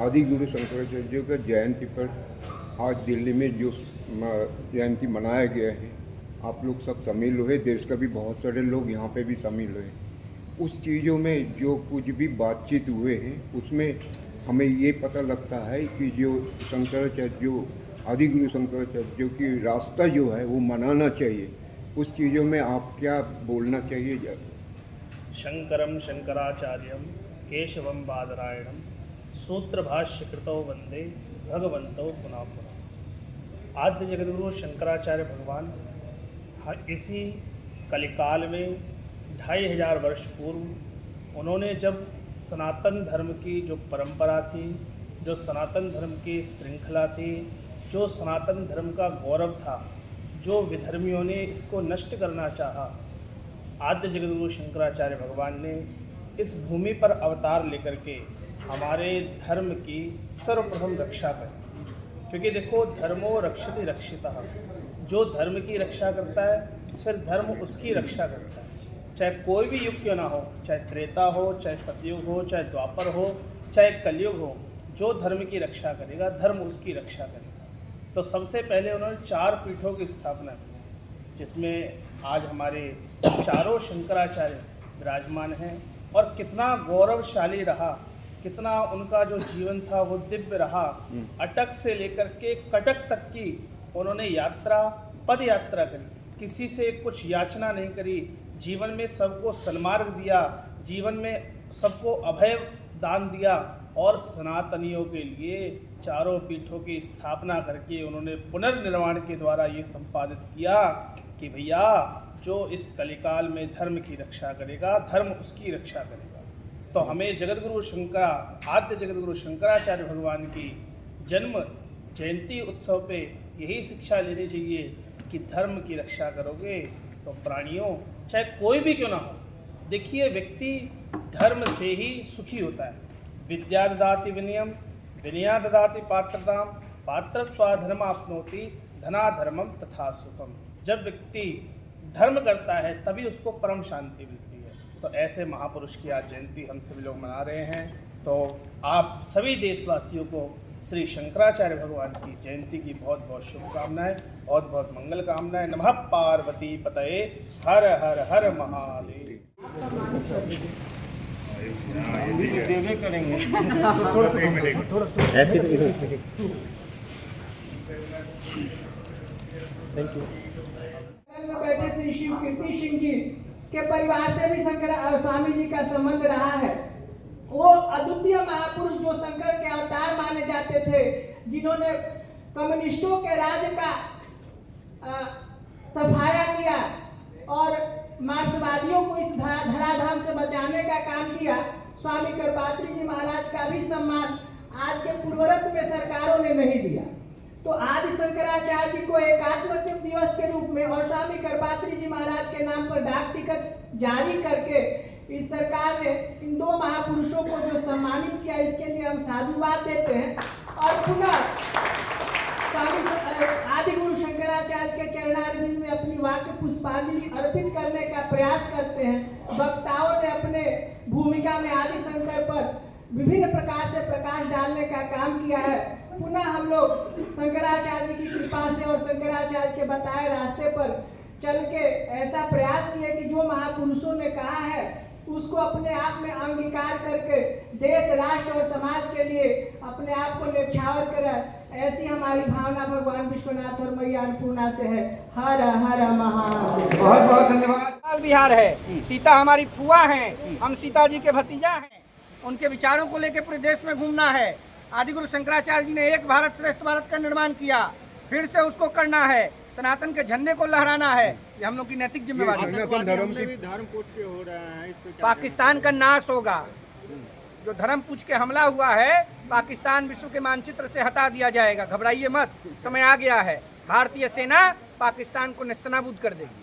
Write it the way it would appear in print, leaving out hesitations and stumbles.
आदि गुरु शंकराचार्य का जयंती पर आज दिल्ली में जो जयंती मनाया गया है, आप लोग सब शामिल हुए, देश का भी बहुत सारे लोग यहाँ पे भी शामिल हुए। उस चीज़ों में जो कुछ भी बातचीत हुए हैं उसमें हमें ये पता लगता है कि जो शंकराचार्य आदि गुरु शंकराचार्य की रास्ता जो है वो मनाना चाहिए। उस चीज़ों में आप क्या बोलना चाहिए? शंकरं शंकराचार्यं केशवं बादरायणं सूत्रभाष्यकृतौ वंदे भगवन्तौ पुनः पुनः। आद्य जगद्गुरु शंकराचार्य भगवान इसी कलिकाल में 2500 वर्ष पूर्व उन्होंने जब सनातन धर्म की जो परंपरा थी, जो सनातन धर्म की श्रृंखला थी, जो सनातन धर्म का गौरव था, जो विधर्मियों ने इसको नष्ट करना चाहा, आद्य जगद्गुरु शंकराचार्य भगवान ने इस भूमि पर अवतार लेकर के हमारे धर्म की सर्वप्रथम रक्षा करी। क्योंकि देखो, धर्मो रक्षति रक्षितः, जो धर्म की रक्षा करता है फिर धर्म उसकी रक्षा करता है। चाहे कोई भी युग क्यों ना हो, चाहे त्रेता हो, चाहे सतयुग हो, चाहे द्वापर हो, चाहे कलयुग हो, जो धर्म की रक्षा करेगा धर्म उसकी रक्षा करेगा। तो सबसे पहले उन्होंने 4 पीठों की स्थापना की, जिसमें आज हमारे चारों शंकराचार्य विराजमान हैं। और कितना गौरवशाली रहा, कितना उनका जो जीवन था वो दिव्य रहा। अटक से लेकर के कटक तक की उन्होंने यात्रा, पद यात्रा करी, किसी से कुछ याचना नहीं करी, जीवन में सबको सन्मार्ग दिया, जीवन में सबको अभय दान दिया और सनातनियों के लिए चारों पीठों की स्थापना करके उन्होंने पुनर्निर्माण के द्वारा ये संपादित किया कि भैया जो इस कलिकाल में धर्म की रक्षा करेगा धर्म उसकी रक्षा करेगा। तो हमें जगद्गुरु आद्य जगद्गुरु शंकराचार्य भगवान की जन्म जयंती उत्सव पे यही शिक्षा लेनी चाहिए कि धर्म की रक्षा करोगे तो प्राणियों चाहे कोई भी क्यों ना हो। देखिए, व्यक्ति धर्म से ही सुखी होता है। विद्या ददाति विनयम, विनया ददाति पात्रताम, पात्रत्वाधर्म आपनोति, धनाधर्मम तथा सुखम। जब व्यक्ति धर्म करता है तभी उसको परम शांति मिलती है। तो ऐसे महापुरुष की आज जयंती हम सभी लोग मना रहे हैं। तो आप सभी देशवासियों को श्री शंकराचार्य भगवान की जयंती की बहुत बहुत शुभकामनाएं, बहुत बहुत मंगल कामनाएं। नमः पार्वती पतये, हर हर हर महादेव। देवे करेंगे ऐसे थैंक यू। बैठे श्री शिव कीर्ति सिंह जी के परिवार से भी शंकर स्वामी जी का संबंध रहा है। वो अद्वितीय महापुरुष जो शंकर के अवतार माने जाते थे, जिन्होंने कम्युनिस्टों के राज का सफाया किया और मार्क्सवादियों को इस धराधाम से बचाने का काम किया। स्वामी करपात्री जी महाराज का भी सम्मान आज के पूर्वरत में सरकारों ने नहीं दिया। तो आदि शंकराचार्य जी को एकात्म दिवस के रूप में और स्वामी करपात्री जी महाराज के नाम पर डाक टिकट जारी करके इस सरकार ने इन 2 महापुरुषों को जो सम्मानित किया, इसके लिए हम साधुवाद देते हैं। और पुनः स्वामी आदि गुरु शंकराचार्य के चरणारविंद में अपनी वाक्य पुष्पांजलि अर्पित करने का प्रयास करते हैं। वक्ताओं ने अपने भूमिका में आदि शंकर पर विभिन्न प्रकार से प्रकाश डालने का काम किया है। पुनः हम लोग शंकराचार्य की कृपा से और शंकराचार्य के बताए रास्ते पर चल के ऐसा प्रयास किए कि जो महापुरुषों ने कहा है उसको अपने आप में अंगीकार करके देश, राष्ट्र और समाज के लिए अपने आप को न्यौछावर करें। ऐसी हमारी भावना भगवान विश्वनाथ और मैया अन्नपूर्णा से है। हर हर महादेव। बहुत बहुत धन्यवाद। बिहार है, सीता हमारी फुआ हैं, हम सीता जी के भतीजा हैं। उनके विचारों को लेकर पूरे देश में घूमना है। आदिगुरु शंकराचार्य जी ने एक भारत श्रेष्ठ भारत का निर्माण किया, फिर से उसको करना है। सनातन के झंडे को लहराना है, ये हम लोग की नैतिक जिम्मेवारी है। धर्म पूछ के हो रहा है, पाकिस्तान का नाश होगा। जो धर्म पूछ के हमला हुआ है, पाकिस्तान विश्व के मानचित्र से हटा दिया जाएगा। घबराइए मत, समय आ गया है। भारतीय सेना पाकिस्तान को नेस्तनाबूद कर देगी।